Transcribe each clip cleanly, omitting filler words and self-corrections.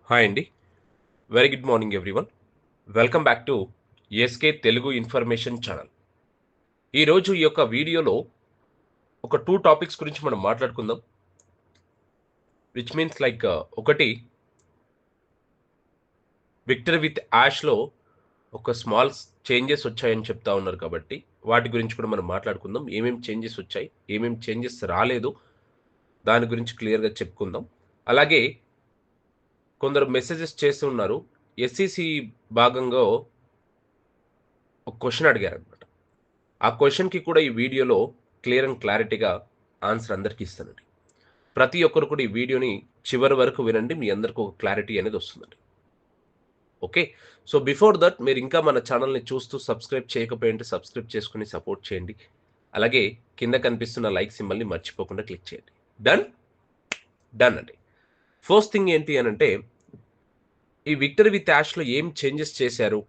Hi అండి. Very good morning everyone. Welcome back to SK Telugu information channel. ఈరోజు ఈ యొక్క వీడియోలో ఒక 2 టాపిక్స్ గురించి మనం మాట్లాడుకుందాం. విచ్ మీన్స్ లైక్ ఒకటి విక్టర్ విత్ యాష్‌లో ఒక స్మాల్ చేంజెస్ వచ్చాయని చెప్తా ఉన్నారు కాబట్టి, వాటి గురించి కూడా మనం మాట్లాడుకుందాం. ఏమేం చేంజెస్ వచ్చాయి? ఏమేం చేంజెస్ రాలేదు? దాని గురించి క్లియర్‌గా చెప్పుకుందాం. అలాగే కొందరు మెసేజెస్ చేస్తూ ఉన్నారు. ఎస్‌ఈసీ భాగంగా ఒక క్వెషన్ అడిగారన్నమాట. ఆ క్వెషన్‌కి కూడా ఈ వీడియోలో క్లియర్ అండ్ క్లారిటీగా ఆన్సర్ అందరికీ ఇస్తానండి. ప్రతి ఒక్కరు కూడా ఈ వీడియోని చివరి వరకు వినండి. మీ అందరికి ఒక క్లారిటీ అనేది వస్తుందండి. ఓకే. సో, బిఫోర్ దట్ మీరు ఇంకా మన ఛానెల్‌ని చూస్తూ సబ్స్క్రైబ్ చేయకపోయింటే సబ్స్క్రైబ్ చేసుకొని సపోర్ట్ చేయండి. అలాగే కింద కనిపిస్తున్న లైక్ సింబల్‌ని మర్చిపోకుండా క్లిక్ చేయండి. డన్? డన్ అండి. ఫస్ట్ థింగ్ ఏంటి అనంటే, ఈ 'విక్టరీ విత్ యాష్‌లో' ఏం చేంజెస్ చేశారు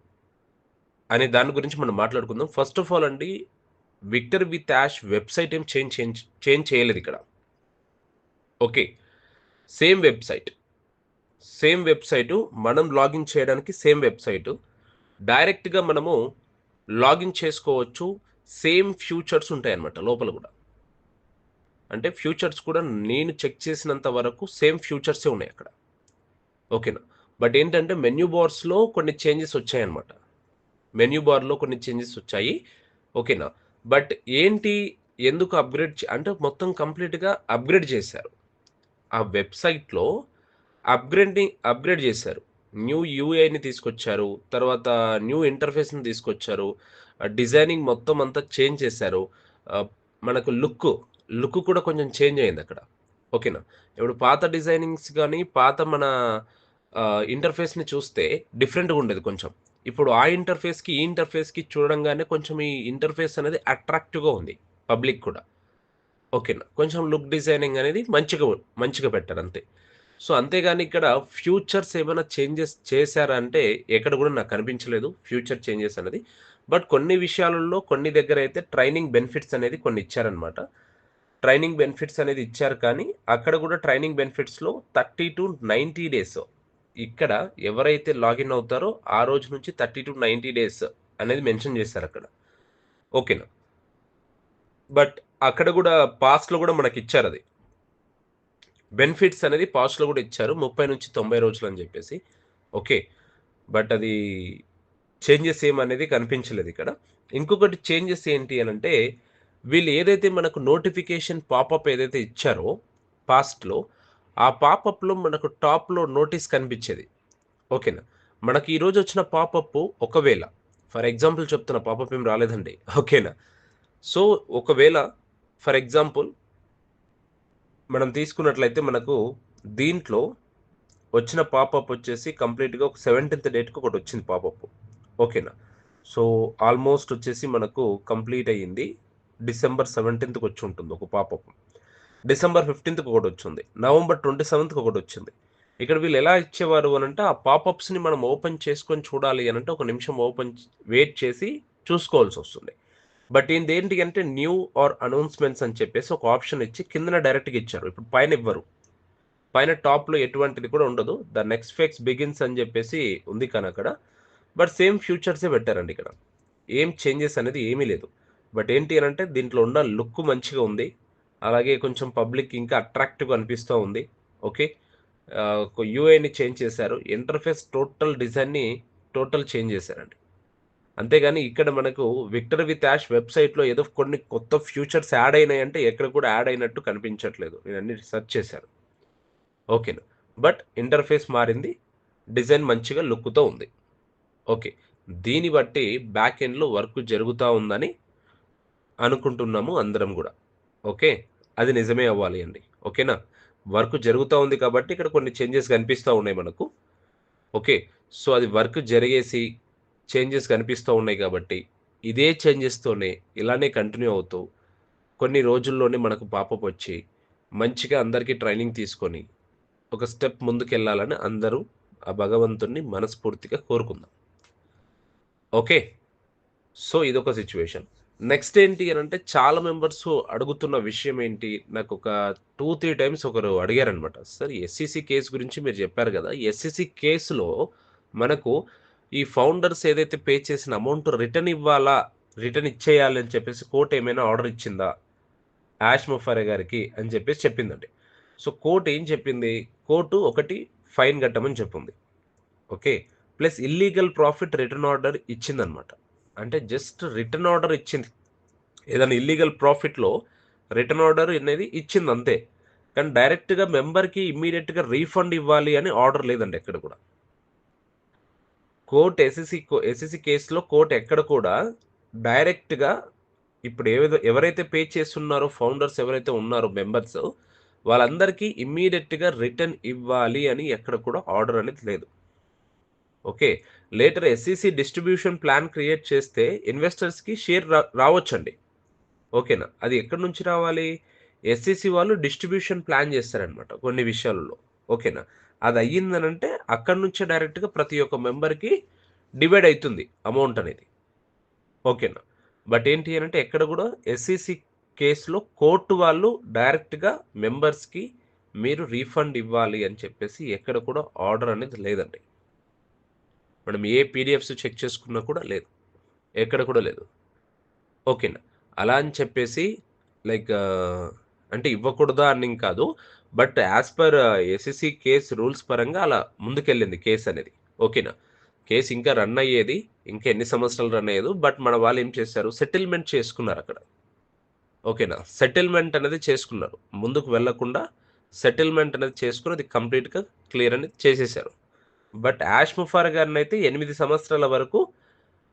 అనే దాని గురించి మనం మాట్లాడుకుందాం. ఫస్ట్ ఆఫ్ ఆల్ అండి, 'విక్టరీ విత్ యాష్' వెబ్‌సైట్ ఏం చేంజ్ చేయలేదిక్కడ. Okay. Same website. Same website మనం లాగిన్ చేయడానికి సేమ్ వెబ్‌సైటు. డైరెక్ట్‌గా మనము లాగిన్ చేసుకోవచ్చు. సేమ్ ఫ్యూచర్స్ ఉంటాయన్నమాట లోపల గూడా. అంటే ఫ్యూచర్స్ కూడా నేను చెక్ చేసినంత వరకు సేమ్ ఫ్యూచర్సే ఉన్నాయక్కడ. ఓకేనా. బట్ ఏంటంటే మెన్యూ బార్స్‌లో కొన్ని చేంజెస్ వచ్చాయన్నమాట. మెన్యూ బార్‌లో కొన్ని చేంజెస్ వచ్చాయి. ఓకేనా. బట్ ఏంటి ఎందుకు అంటే మొత్తం కంప్లీట్‌గా అప్‌గ్రేడ్ చేశారు. ఆ వెబ్‌సైట్‌లో అప్‌గ్రేడ్ చేశారు. న్యూ యూఐని తీసుకొచ్చారు. తర్వాత న్యూ ఇంటర్‌ఫేస్‌ని తీసుకొచ్చారు. డిజైనింగ్ మొత్తం అంతా చేంజ్ చేశారు. ఆహ్, మనకు లుక్ కూడా కొంచెం చేంజ్ అయిందక్కడ. ఓకేనా. ఇప్పుడు పాత డిజైనింగ్స్ గాని, పాత మన ఇంటర్‌ఫేస్‌ని చూస్తే డిఫరెంట్‌గా ఉండేది కొంచెం. ఇప్పుడు ఆ ఇంటర్‌ఫేస్‌కి, ఈ ఇంటర్‌ఫేస్‌కి చూడంగానే కొంచెం ఈ ఇంటర్‌ఫేస్ అనేది అట్రాక్టివ్‌గా ఉంది పబ్లిక్ కూడా. ఓకేనా. కొంచెం లుక్ డిజైనింగ్ అనేది మంచిగా పెట్టారంతే. సో, అంతేగాని ఇక్కడ ఫ్యూచర్స్ ఏమైనా చేంజెస్ చేశారా అంటే, ఎక్కడ గూడా నాకు కనిపించలేదు ఫ్యూచర్ చేంజెస్ అనేది. బట్ కొన్ని విషయాలలో కొన్ని దగ్గరైతే ట్రైనింగ్ బెనిఫిట్స్ అనేది కొన్ని ఇచ్చారనమాట. ట్రైనింగ్ బెనిఫిట్స్ అనేది ఇచ్చారు కానీ, అక్కడ గూడా ట్రైనింగ్ బెనిఫిట్స్‌లో 30-90 డేస్. ఇక్కడ ఎవరైతే లాగిన్ అవుతారో, ఆ రోజు నుంచి 30-90 డేస్ అనేది మెన్షన్ చేశారక్కడ. ఓకేనా. బట్ అక్కడ గూడా పాస్ట్‌లో గూడా మనకిచ్చారది. బెనిఫిట్స్ అనేది పాస్ట్‌లో గూడా ఇచ్చారు. 30-90 రోజులని జెప్పేసి. ఓకే. బట్ అది చేంజెస్ ఏమనేది కనిపించలేదిక్కడ. ఇంకొకటి చేంజెస్ ఏంటి అనంటే, వీళ్ళు ఏదైతే మనకు నోటిఫికేషన్ పాపప్ ఏదైతే ఇచ్చారో పాస్ట్‌లో, ఆ పాపప్‌లో మనకు టాప్‌లో నోటీస్ కనిపిచ్చేది. ఓకేనా. మనకి ఈరోజొచ్చిన పాపప్పు ఒకవేళ ఫర్ ఎగ్జాంపుల్ చెప్తున్నా పాపప్ ఏం రాలేదండి. ఓకేనా. సో, ఒకవేళ ఫర్ ఎగ్జాంపుల్ మనం తీసుకున్నట్లయితే మనకు దీంట్లో వచ్చిన పాపప్ వచ్చేసి కంప్లీట్‌గా ఒక 17థ్ డేట్‌కి ఒకటొచ్చింది పాపప్. ఓకేనా. సో, ఆల్‌మోస్ట్ వచ్చేసి మనకు కంప్లీట్ అయ్యింది. డిసెంబర్ 17థ్‌కి వచ్చుంటుంది ఒక పాపప్. డిసెంబర్ 15థ్‌కి ఒకటొచ్చింది. నవంబర్ 27థ్‌కి ఒకటొచ్చింది. ఇక్కడ వీళ్ళు ఎలా ఇచ్చేవారు అనంటే, ఆ పాపప్స్‌ని మనం ఓపెన్ చేసుకొని చూడాలి అనంటే, ఒక నిమిషం వెయిట్ చేసి చూసుకోవాల్సొస్తుంది. బట్ ఇదేంటి అంటే న్యూ ఆర్ అనౌన్స్‌మెంట్స్ అని చెప్పేసి ఒక ఆప్షన్ ఇచ్చి కిందన డైరెక్ట్‌గా ఇచ్చారు. ఇప్పుడు పైన ఇవ్వరు. పైన టాప్‌లో ఎటువంటిది కూడా ఉండదు. ద నెక్స్ట్ ఫేజ్ బిగిన్స్ అని జెప్పేసి ఉంది కానీ అక్కడ. బట్ సేమ్ ఫ్యూచర్సే పెట్టారండి ఇక్కడ. ఏం చేంజెస్ అనేది ఏమీ లేదు. బట్ ఏంటి అనంటే దీంట్లో ఉన్న లుక్ మంచిగా ఉంది. అలాగే కొంచెం పబ్లిక్ ఇంకా అట్రాక్టివ్‌గా అనిపిస్తా ఉంది. ఓకే. ఒక యూఐని చేంజ్ చేశారు. ఇంటర్‌ఫేస్ టోటల్ చేంజ్ చేశారండి. అంతేగాని ఇక్కడ మనకు 'విక్టర్ విత్ యాష్' వెబ్‌సైట్‌లో ఏదో కొన్ని కొత్త ఫ్యూచర్స్ యాడ్ అయినాయంటే ఎక్కడ కూడా యాడ్ అయినట్టు కనిపించట్లేదు. నేనన్నీ రిసర్చ్ చేశాను. ఓకేనా. బట్ ఇంటర్‌ఫేస్ మారింది. డిజైన్ మంచిగా లుక్‌తో ఉంది. ఓకే. దీన్ని బట్టి బ్యాక్ ఎండ్‌లో వర్క్ జరుగుతా ఉందని అనుకుంటున్నాము అందరం గూడా. ఓకే. అది నిజమే అవ్వాలి అండి. ఓకేనా. వర్క్ జరుగుతా ఉంది కాబట్టి ఇక్కడ కొన్ని చేంజెస్ కనిపిస్తా ఉన్నాయి మనకు. ఓకే. సో, అది వర్క్ జరిగేసి చేంజెస్ కనిపిస్తా ఉన్నాయి కాబట్టి, ఇదే చేంజెస్‌తోనే ఇలానే కంటిన్యూ అవుతూ కొన్ని రోజుల్లోనే మనకు పాపప్ వచ్చి, మంచిగా అందరికీ ట్రైనింగ్ తీసుకొని ఒక స్టెప్ ముందుకెళ్ళాలని అందరూ ఆ భగవంతుడిని మనస్ఫూర్తిగా కోరుకుందాం. ఓకే. సో, ఇదొక సిట్యుయేషన్. నెక్స్ట్ ఏంటి అనంటే చాలా మెంబర్స్ అడుగుతున్న విషయం ఏంటి? నాకొక 2, 3 టైమ్స్ ఒకరు అడిగారనమాట. సార్ ఎస్‌ఈసీ కేస్ గురించి మీరు చెప్పారు గదా! ఎస్‌ఈసీ కేస్‌లో మనకు ఈ ఫౌండర్స్ ఏదైతే పే చేసిన అమౌంట్ రిటర్న్ ఇవ్వాలా? రిటర్న్ ఇచ్చేయాలి అని చెప్పేసి కోర్ట్ ఏమైనా ఆర్డర్ ఇచ్చిందా? యాష్ ముఫారే గారికి అని చెప్పేసి చెప్పిందండి. సో, కోర్ట్ ఏం చెప్పింది? కోర్టు ఒకటి ఫైన్ కట్టమని చెప్పుంది. Okay. Plus illegal profit return order ఇచ్చిందనమాట. అంటే జస్ట్ రిటర్న్ ఆర్డర్ ఇచ్చింది. ఏదైనా ఇల్లీగల్ ప్రాఫిట్‌లో రిటర్న్ ఆర్డర్ అనేది ఇచ్చిందంతే. కానీ డైరెక్ట్‌గా మెంబర్‌కి ఇమ్మీడియేట్‌గా రీఫండ్ ఇవ్వాలి అని ఆర్డర్ లేదండి ఎక్కడ కూడా. కోర్ట్ ఎస్‌ఈసీ కేస్‌లో కోర్ట్ ఎక్కడ కూడా డైరెక్ట్‌గా ఇప్పుడు ఎవరైతే పే చేస్తున్నారో ఫౌండర్స్ ఎవరైతే ఉన్నారో మెంబర్స్ వాళ్ళందరికీ ఇమ్మీడియేట్‌గా రిటర్న్ ఇవ్వాలి అని ఎక్కడ కూడా ఆర్డర్ అనేది లేదు. Okay. Later SEC distribution plan create చేస్తే ఇన్వెస్టర్స్‌కి షేర్ రావచ్చండి. ఓకేనా. అది ఎక్కడి నుంచి రావాలి? ఎస్‌ఈసీ వాళ్ళు డిస్ట్రిబ్యూషన్ ప్లాన్ చేస్తారనమాట కొన్ని విషయాలలో. ఓకేనా. అది అయ్యిందనంటే అక్కడి నుంచే డైరెక్ట్‌గా ప్రతి ఒక్క మెంబర్‌కి డివైడ్ అయితుంది అమౌంట్ అనేది. ఓకేనా. బట్ ఏంటి అనంటే ఎక్కడ గూడా ఎస్‌ఈసీ కేస్‌లో కోర్ట్ వాళ్ళు డైరెక్ట్‌గా మెంబర్స్‌కి మీరు రీఫండ్ ఇవ్వాలి అని చెప్పేసి ఎక్కడ కూడా ఆర్డర్ అనేది లేదండి. మనం ఏ పీడిఎఫ్స్ చెక్ చేసుకున్నా కూడా లేదు. ఎక్కడ కూడా లేదు. ఓకేనా. అలా అని చెప్పేసి లైక్ అంటే ఇవ్వకూడదా అని కాదు. But as per SEC case rules పరంగా అలా ముందుకెళ్ళింది కేసనేది. ఓకేనా. కేస్ ఇంకా రన్ అయ్యేది. ఇంకా ఎన్ని సంవత్సరాలు రన్ అయ్యేదో. బట్ మన వాళ్ళు ఏం చేశారు సెటిల్‌మెంట్ చేసుకున్నారక్కడ. ఓకేనా. సెటిల్‌మెంట్ అనేది చేసుకున్నారు. ముందుకు వెళ్ళకుండా సెటిల్‌మెంట్ అనేది చేసుకొని అది కంప్లీట్‌గా క్లియర్ అనేది చేసేశారు. బట్ యాష్ ముఫార్ గారినైతే 8 సంవత్సరాల వరకు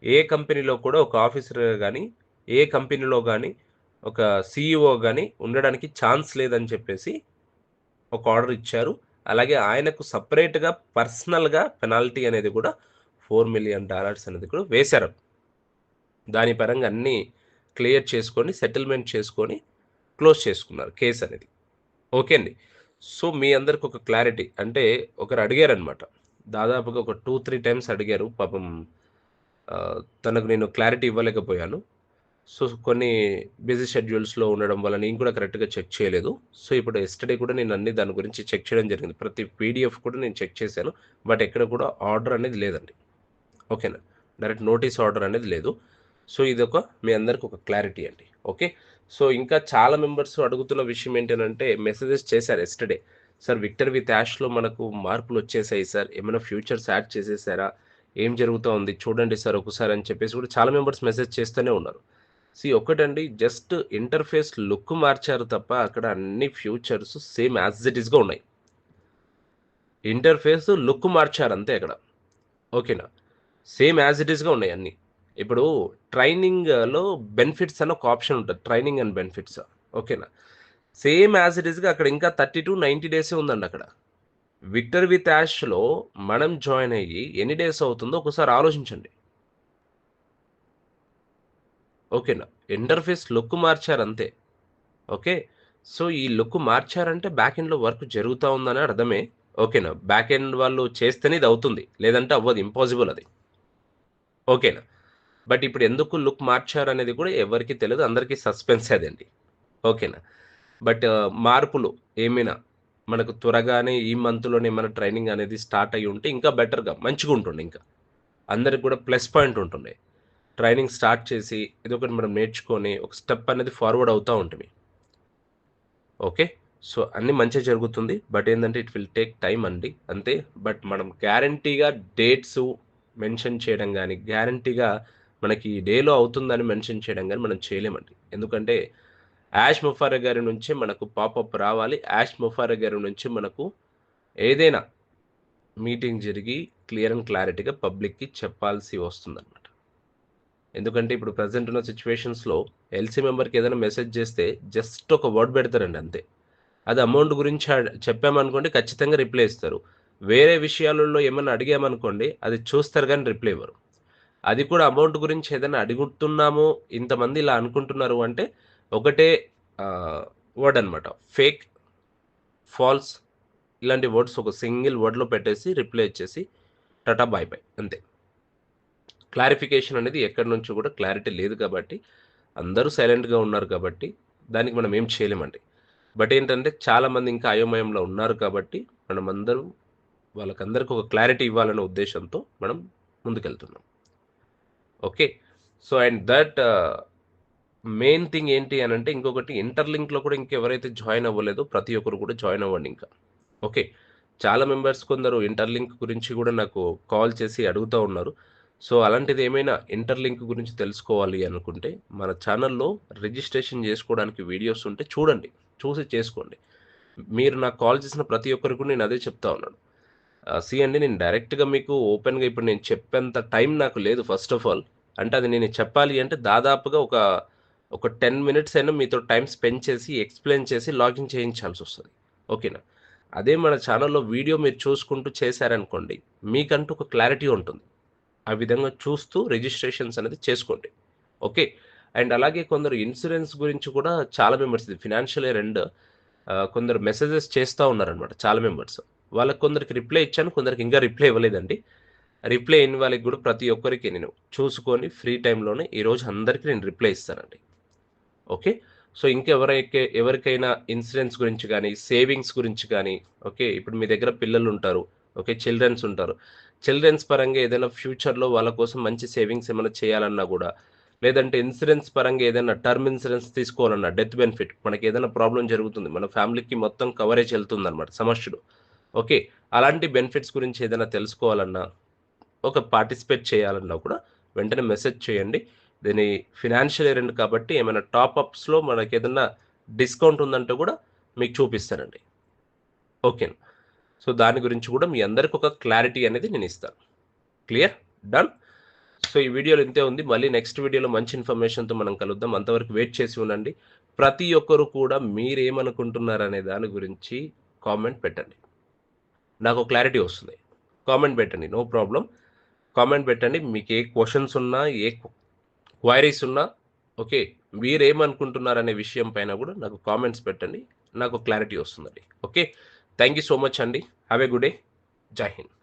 ఏ కంపెనీలో కూడా ఒక ఆఫీసర్‌గా గాని, ఏ కంపెనీలో గాని, ఒక సీఈఓ గాని ఉండడానికి ఛాన్స్ లేదని చెప్పేసి ఒక ఆర్డర్ ఇచ్చారు. అలాగే ఆయనకు సెపరేట్‌గా పర్సనల్‌గా పెనాల్టీ అనేది కూడా $4,000,000 అనేది కూడా వేశారు. దాని పరంగా అన్నీ క్లియర్ చేసుకొని, సెటిల్‌మెంట్ చేసుకొని, క్లోజ్ చేసుకున్నారు కేసనేది. ఓకే అండి. సో, మీ అందరికి ఒక క్లారిటీ అంటే ఒకరు అడిగారనమాట. దాదాపుగా ఒక 2, 3 టైమ్స్ అడిగారు. పాపం తనకు నేను క్లారిటీ ఇవ్వలేకపోయాను. సో, కొన్ని బిజీ షెడ్యూల్స్‌లో ఉండడం వల్ల నేను కూడా కరెక్ట్‌గా చెక్ చేయలేదు. సో, ఇప్పుడు యెస్టర్‌డే కూడా నేను అన్ని దాని గురించి చెక్ చేయడం జరిగింది. ప్రతి పీడిఎఫ్ కూడా నేను చెక్ చేశాను. బట్ ఎక్కడ కూడా ఆర్డర్ అనేది లేదండి. ఓకేనా. డైరెక్ట్ నోటీస్ ఆర్డర్ అనేది లేదు. సో, ఇదొక మీ అందరికి ఒక క్లారిటీ అండి. ఓకే. సో, ఇంకా చాలా మెంబర్స్ అడుగుతున్న విషయం ఏంటనంటే మెసేజెస్ చేశారు యెస్టర్‌డే. సార్ 'విక్టర్ విత్ యాష్‌లో మనకు మార్పులొచ్చేసాయి సార్. ఏమైనా ఫ్యూచర్స్ యాడ్ చేసేసారా? ఏం జరుగుతా ఉంది చూడండి సార్ ఒకసారి' అని చెప్పేసి కూడా చాలా మెంబర్స్ మెసేజ్ చేస్తూనే ఉన్నారు. ఒకటండి జస్ట్ ఇంటర్‌ఫేస్ లుక్ మార్చారు తప్ప అక్కడ అన్ని ఫ్యూచర్స్ సేమ్ యాజ్ ఇట్ ఈస్‌గా ఉన్నాయి. ఇంటర్‌ఫేస్ లుక్ మార్చారు అంతే అక్కడ. ఓకేనా. సేమ్ యాజ్ ఇట్ ఈస్‌గా ఉన్నాయి అన్నీ. ఇప్పుడు ట్రైనింగ్‌లో బెనిఫిట్స్ అని ఒక ఆప్షన్ ఉంటది. Training and benefits. ఓకేనా. సేమ్ యాజ్ ఇట్ ఈస్‌గా అక్కడ ఇంకా 30-90 డేసే ఉందండి అక్కడ. విక్టర్ విత్ యాష్‌లో మనం జాయిన్ అయ్యి ఎన్ని డేస్ అవుతుందో ఒకసారి ఆలోచించండి. ఓకేనా. ఇంటర్‌ఫేస్ లుక్ మార్చారంతే. ఓకే. సో, ఈ లుక్ మార్చారంటే బ్యాక్ ఎండ్‌లో వర్క్ జరుగుతా ఉందని అర్థమే. ఓకేనా. బ్యాక్ ఎండ్ వాళ్ళు చేస్తేనే ఇది అవుతుంది. లేదంటే అవ్వదు. ఇంపాసిబుల్ అది. ఓకేనా. బట్ ఇప్పుడు ఎందుకు లుక్ మార్చారనేది కూడా ఎవరికీ తెలీదు. అందరికీ సస్పెన్సే అదండి. ఓకేనా. బట్ మార్పులు ఏమైనా మనకు త్వరగానే ఈ మంత్‌లోనే మన ట్రైనింగ్ అనేది స్టార్ట్ అయ్యుంటే ఇంకా బెటర్‌గా మంచిగుంటుండే ఇంకా. అందరికి కూడా ప్లస్ పాయింట్ ఉంటుండే. ట్రైనింగ్ స్టార్ట్ చేసి ఇదొకటి మనం నేర్చుకొని ఒక స్టెప్ అనేది ఫార్వర్డ్ అవుతా ఉంటిమి. ఓకే. సో, అన్నీ మంచే జరుగుతుంది. బట్ ఏందంటే ఇట్ విల్ టేక్ టైమ్ అండి. అంతే. బట్ మనం గ్యారంటీగా డేట్సు మెన్షన్ చేయడం గాని, గ్యారంటీగా మనకి ఈ డేలో అవుతుందని మెన్షన్ చేయడం గాని మనం చేయలేమండి. ఎందుకంటే యాష్ ముఫారా గారి నుంచే మనకు పాపప్ రావాలి. యాష్ ముఫారా గారి నుంచి మనకు ఏదైనా మీటింగ్ జరిగి క్లియర్ అండ్ క్లారిటీగా పబ్లిక్‌కి చెప్పాల్సి వస్తుందన్నమాట. ఎందుకంటే ఇప్పుడు ప్రెజెంట్ ఉన్న సిట్యుయేషన్స్‌లో ఎల్‌సీ మెంబర్‌కి ఏదైనా మెసేజ్ చేస్తే జస్ట్ ఒక వర్డ్ పెడతారండి అంతే. అది అమౌంట్ గురించి చెప్పామనుకోండి ఖచ్చితంగా రిప్లై ఇస్తారు. వేరే విషయాలలో ఏమన్నా అడిగామనుకోండి అది చూస్తారు గానీ రిప్లై ఇవ్వరు. అది కూడా అమౌంట్ గురించి ఏదైనా అడుగుతున్నాము, ఇంతమంది ఇలా అనుకుంటున్నారు అంటే ఒకటే వర్డ్ అనమాట. ఫేక్, ఫాల్స్ ఇలాంటి వర్డ్స్ ఒక సింగిల్ వర్డ్‌లో పెట్టేసి రిప్లై ఇచ్చేసి టాటా బాయ్ బాయ్ అంతే. క్లారిఫికేషన్ అనేది ఎక్కడి నుంచో కూడా క్లారిటీ లేదు కాబట్టి అందరూ సైలెంట్‌గా ఉన్నారు కాబట్టి దానికి మనం ఏం చేయలేమండి. బట్ ఏంటంటే చాలామంది ఇంకా అయోమయంలో ఉన్నారు కాబట్టి మనమందరం వాళ్ళకందరికి ఒక క్లారిటీ ఇవ్వాలనే ఉద్దేశ్యంతో మనం ముందుకెళ్తున్నాం. Okay. So, and that main thing ఏంటి అనంటే ఇంకొకటి ఇంటర్‌లింక్‌లో కూడా ఇంకెవరైతే జాయిన్ అవ్వలేదో ప్రతి ఒక్కరు కూడా జాయిన్ అవ్వండి ఇంకా. ఓకే. చాలా మెంబర్స్ కొందరు ఇంటర్‌లింక్ గురించి గూడా నాకు కాల్ చేసి అడుగుతా ఉన్నారు. సో, అలాంటిది ఏమైనా ఇంటర్‌లింక్ గురించి తెలుసుకోవాలి అనుకుంటే, మన ఛానెల్‌లో రిజిస్ట్రేషన్ జేసుకోవడానికి వీడియోస్ ఉంటే చూడండి. చూసి చేసుకోండి. మీరు నాకు కాల్ చేసిన ప్రతి ఒక్కరికి కూడా నేను అదే చెప్తా ఉన్నాను. సీ అండి నేను డైరెక్ట్‌గా మీకు ఓపెన్‌గా ఇప్పుడు నేను చెప్పేంత టైం నాకు లేదు ఫస్ట్ ఆఫ్ ఆల్. అంటే అది నేను చెప్పాలి అంటే దాదాపుగా ఒక 10 మినిట్స్ అయినా మీతో టైమ్ స్పెండ్ చేసి, ఎక్స్‌ప్లెయిన్ చేసి లాగిన్ చేయించాల్సొస్తది. ఓకేనా? అదే మన ఛానెల్‌లో వీడియో మీరు చూసుకుంటూ చేశారనుకోండి, మీకంటూ ఒక క్లారిటీ ఉంటుంది. ఆ విధంగా చూస్తూ రిజిస్ట్రేషన్స్ అనేది చేసుకోండి. ఓకే. అండ్ అలాగే కొందరు ఇన్సూరెన్స్ గురించి కూడా చాలా మెంబర్స్ ఇది ఫినాన్షియల్ ఇయర్ ఎండ్ కొందరు మెసేజెస్ చేస్తా ఉన్నారనమాట చాలా మెంబర్స్. వాళ్ళకి కొందరికి రిప్లై ఇచ్చాను. కొందరికి ఇంకా రిప్లై ఇవ్వలేదండి. రిప్లై ఇన్ని వాళ్ళకి గూడా ప్రతి ఒక్కరికి నేను చూసుకొని ఫ్రీ టైమ్‌లోనే ఈరోజు అందరికి నేను రిప్లై ఇస్తానండి. ఓకే. సో, ఎవరికైనా ఇన్సూరెన్స్ గురించి గానీ, సేవింగ్స్ గురించి గానీ, ఓకే. ఇప్పుడు మీ దగ్గర పిల్లలుంటారు. ఓకే. చిల్డ్రన్స్ ఉంటారు. చిల్డ్రన్స్ పరంగా ఏదైనా ఫ్యూచర్‌లో వాళ్ళ కోసం మంచి సేవింగ్స్ ఏమైనా చేయాలన్నా గూడా, లేదంటే ఇన్సూరెన్స్ పరంగా ఏదైనా టర్మ్ ఇన్సూరెన్స్ తీసుకోవాలన్నా డెత్ బెనిఫిట్ మనకేదైనా ప్రాబ్లమ్ జరుగుతుంది. మన ఫ్యామిలీకి మొత్తం కవరేజ్ ఎళ్తుందనమాట సమస్యలు. ఓకే. అలాంటి బెనిఫిట్స్ గురించి ఏదైనా తెలుసుకోవాలన్నా ఒక పార్టిసిపేట్ చేయాలన్నా కూడా వెంటనే మెసేజ్ చేయండి. దీని ఫినాన్షియల్ ఇయర్ ఎండ్ కాబట్టి ఏమైనా టాప్ అప్స్‌లో మనకేదన్నా డిస్కౌంట్ ఉందంటే కూడా మీకు చూపిస్తానండి. ఓకేనా. సో, దాని గురించి కూడా మీ అందరికి ఒక క్లారిటీ అనేది నేనిస్తాను. క్లియర్? డన్? సో, ఈ వీడియోలో ఇంతే ఉంది. మళ్ళీ నెక్స్ట్ వీడియోలో మంచి ఇన్ఫర్మేషన్‌తో మనం కలుద్దాం. అంతవరకు వెయిట్ చేసి ఉండండి. ప్రతి ఒక్కరు కూడా మీరేమనుకుంటున్నారనే దాని గురించి కామెంట్ పెట్టండి. నాకు క్లారిటీ వస్తుంది. కామెంట్ పెట్టండి. No problem. కామెంట్ పెట్టండి. మీకే క్వెషన్స్ ఉన్నా, క్వైరీస్ ఉన్నా ఓకే. మీరేమనుకుంటున్నారనే విషయం పైన గూడా నాకు కామెంట్స్ పెట్టండి. నాకు క్లారిటీ వస్తుందండి. Okay. Thank you so much అండి. Have a good day. Jai Hind.